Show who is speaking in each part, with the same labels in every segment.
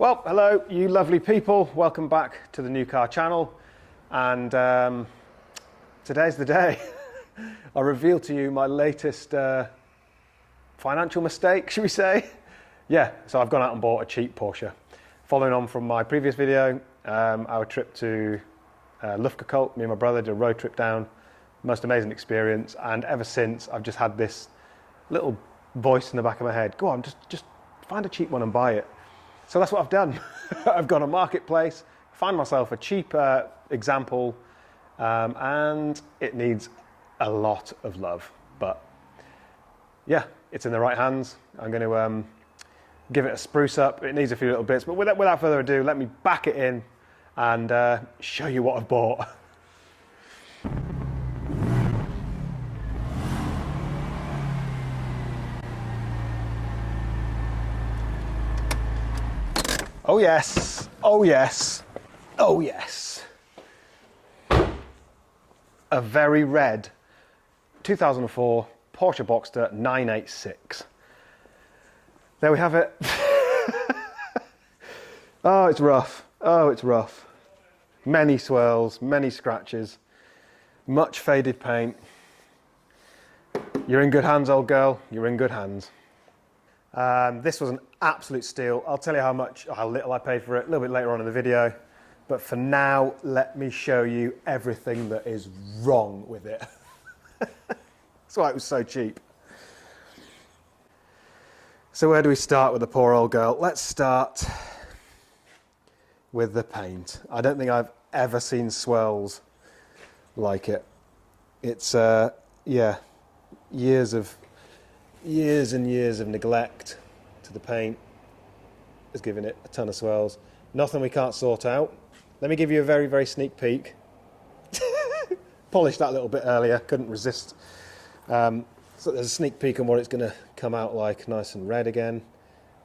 Speaker 1: Well, hello, you lovely people. Welcome back to the New Car channel. And today's the day. I'll reveal to you my latest financial mistake, should we say? Yeah, so I've gone out and bought a cheap Porsche. Following on from my previous video, our trip to Luftgekühlt, me and my brother did a road trip down. Most amazing experience. And ever since, I've just had this little voice in the back of my head. Go on, just find a cheap one and buy it. So that's what I've done. I've gone on Marketplace, found myself a cheap example, and it needs a lot of love. But yeah, it's in the right hands. I'm going to give it a spruce up. It needs a few little bits, but without further ado, let me back it in and show you what I've bought. Oh yes, oh yes, oh yes. A very red 2004 Porsche Boxster 986. There we have it. Oh, it's rough. Oh, it's rough. Many swirls, many scratches, much faded paint. You're in good hands, old girl. You're in good hands. This was an absolute steal. I'll tell you how little I paid for it a little bit later on in the video. But for now, let me show you everything that is wrong with it. That's why it was so cheap. So where do we start with the poor old girl? Let's start with the paint. I don't think I've ever seen swirls like it. It's, yeah, years and years of neglect to the paint has given it a ton of swirls. Nothing we can't sort out. Let me give you a very, very sneak peek. Polished that a little bit earlier, couldn't resist. So there's a sneak peek on what it's going to come out like, nice and red again.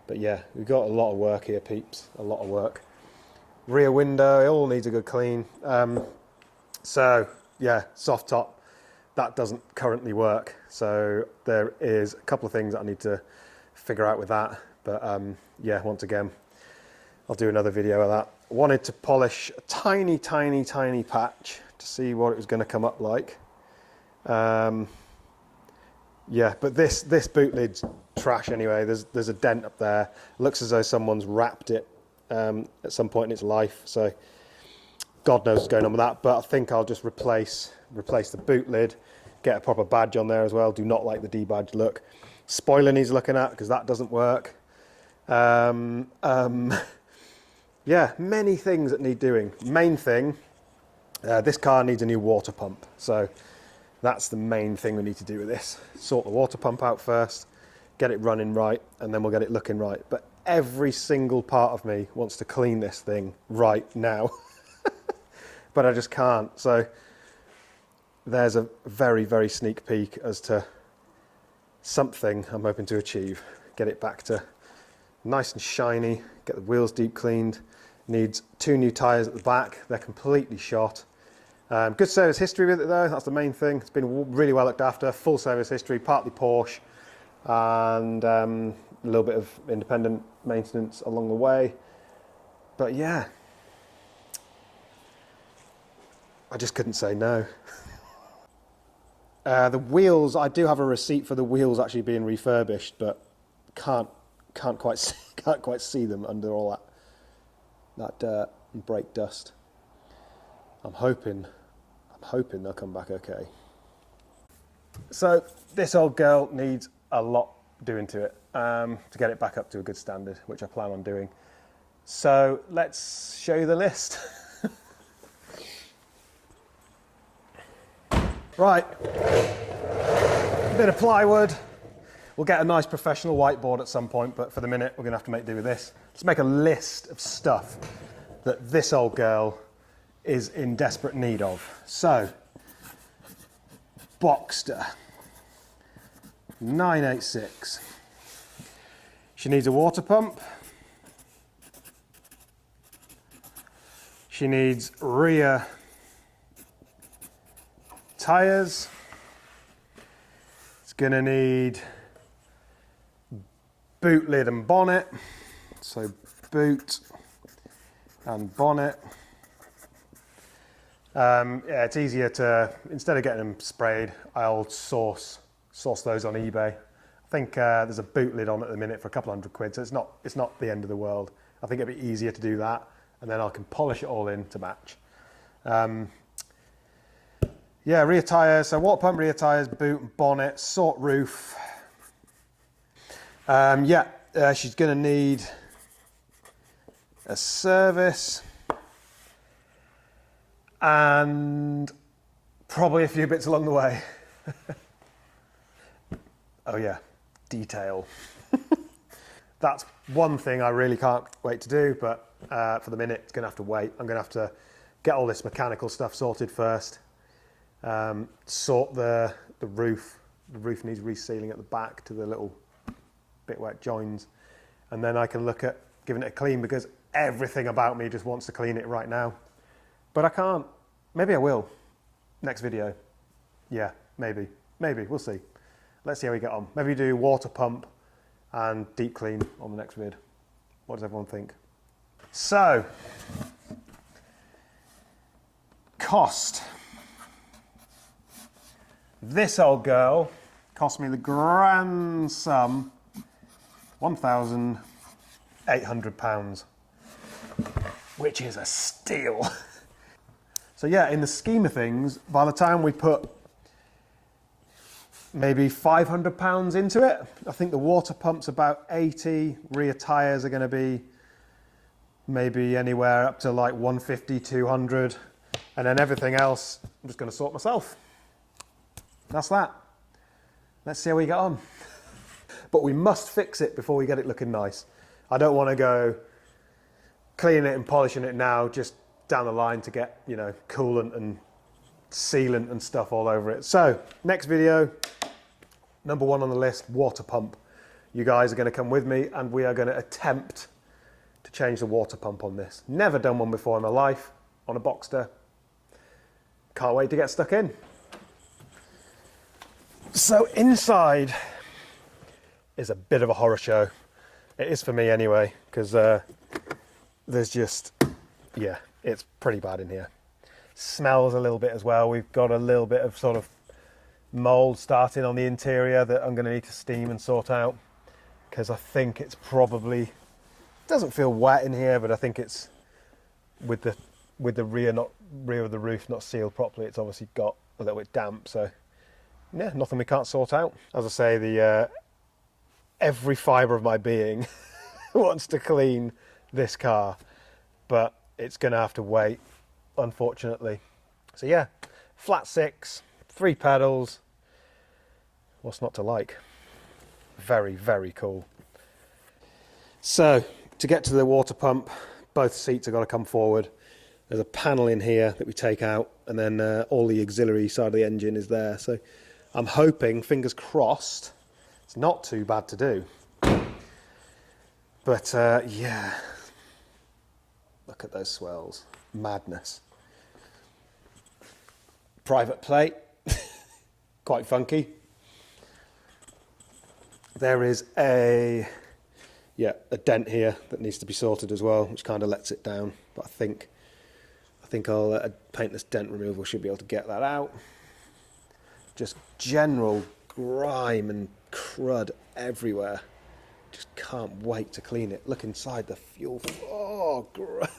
Speaker 1: But yeah, we've got a lot of work here, peeps, a lot of work. Rear window, it all needs a good clean. So yeah, soft top. That doesn't currently work, so there is a couple of things that I need to figure out with that. But yeah, once again, I'll do another video of that. I wanted to polish a tiny, tiny, tiny patch to see what it was going to come up like. Yeah, but this boot lid's trash anyway. There's a dent up there. Looks as though someone's wrapped it at some point in its life. So God knows what's going on with that. But I think I'll just replace the boot lid, get a proper badge on there as well. Do not like the D-badge look. Spoiler needs looking at because that doesn't work. Yeah, many things that need doing. Main thing, this car needs a new water pump. So that's the main thing we need to do with this. Sort the water pump out first, get it running right, and then we'll get it looking right. But every single part of me wants to clean this thing right now. But I just can't. So there's a very, very sneak peek as to something I'm hoping to achieve. Get it back to nice and shiny, get the wheels deep cleaned. Needs 2 new tyres at the back. They're completely shot. Good service history with it though, that's the main thing. It's been really well looked after, full service history, partly Porsche, and a little bit of independent maintenance along the way. But yeah, I just couldn't say no. The wheels, I do have a receipt for the wheels actually being refurbished, but can't quite see them under all that dirt and brake dust. I'm hoping they'll come back okay. So this old girl needs a lot doing to it to get it back up to a good standard, which I plan on doing. So let's show you the list. Right, a bit of plywood. We'll get a nice professional whiteboard at some point, but for the minute, we're gonna have to make do with this. Let's make a list of stuff that this old girl is in desperate need of. So, Boxster, 986. She needs a water pump. She needs rear tyres. It's gonna need boot lid and bonnet. So boot and bonnet. Yeah, it's easier to, instead of getting them sprayed, I'll source those on eBay. I think there's a boot lid on at the minute for a couple £100, so it's not the end of the world. I think it'd be easier to do that, and then I can polish it all in to match. Yeah, rear tyres, so water pump, rear tyres, boot and bonnet, sort roof. She's going to need a service and probably a few bits along the way. Oh yeah, detail. That's one thing I really can't wait to do, but for the minute it's going to have to wait. I'm going to have to get all this mechanical stuff sorted first. Sort the roof. The roof needs resealing at the back to the little bit where it joins, and then I can look at giving it a clean, because everything about me just wants to clean it right now. But I can't. Maybe I will. Next video. Yeah, maybe. We'll see. Let's see how we get on. Maybe do water pump and deep clean on the next vid. What does everyone think? So, cost. This old girl cost me the grand sum, £1,800, which is a steal. So yeah, in the scheme of things, by the time we put maybe £500 into it, I think the water pump's about 80, rear tyres are going to be maybe anywhere up to like 150, 200, and then everything else I'm just going to sort myself. That's that. Let's see how we get on. But we must fix it before we get it looking nice. I don't want to go cleaning it and polishing it now, just down the line to get, you know, coolant and sealant and stuff all over it. So, next video, number one on the list, water pump. You guys are going to come with me and we are going to attempt to change the water pump on this. Never done one before in my life on a Boxster. Can't wait to get stuck in. So inside is a bit of a horror show. It is for me anyway, because there's just, yeah, it's pretty bad in here. Smells a little bit as well. We've got a little bit of sort of mould starting on the interior that I'm going to need to steam and sort out, because I think it's probably, doesn't feel wet in here, but I think it's with the rear of the roof not sealed properly. It's obviously got a little bit damp, so yeah, nothing we can't sort out. As I say, every fibre of my being wants to clean this car, but it's going to have to wait, unfortunately. So yeah, flat six, 3 pedals. What's not to like? Very, very cool. So to get to the water pump, both seats have got to come forward. There's a panel in here that we take out, and then all the auxiliary side of the engine is there. So I'm hoping, fingers crossed, it's not too bad to do. But yeah, look at those swells. Madness. Private plate, quite funky. There is a dent here that needs to be sorted as well, which kind of lets it down. But I think I'll a paintless dent removal should be able to get that out. Just general grime and crud everywhere. Just can't wait to clean it. Look inside the fuel. Oh, gross.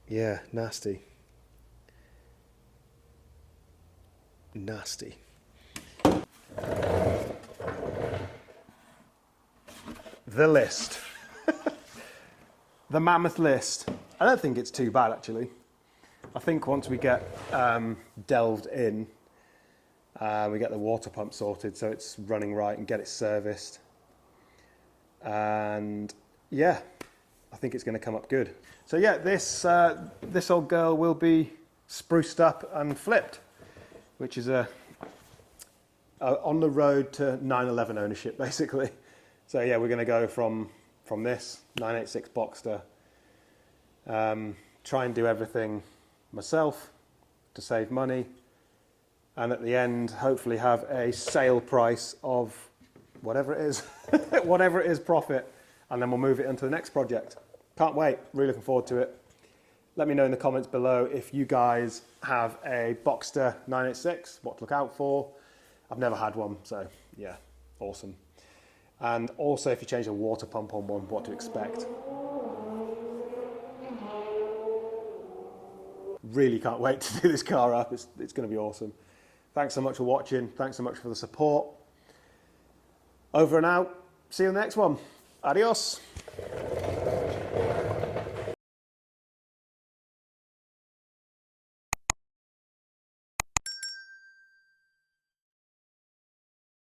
Speaker 1: Yeah, nasty. Nasty. The list. The mammoth list. I don't think it's too bad, actually. I think once we get delved in, we get the water pump sorted so it's running right and get it serviced. And yeah, I think it's going to come up good. So yeah, this old girl will be spruced up and flipped, which is on the road to 911 ownership, basically. So yeah, we're going to go from this 986 Boxster, try and do everything myself to save money, and at the end hopefully have a sale price of whatever it is whatever it is profit, and then we'll move it into the next project. Can't wait, really looking forward to it. Let me know in the comments below if you guys have a Boxster 986, what to look out for. I've never had one, so yeah, awesome. And also if you change a water pump on one, what to expect. Really can't wait to do this car up, it's going to be awesome. Thanks so much for watching, thanks so much for the support. Over and out, see you in the next one. Adios.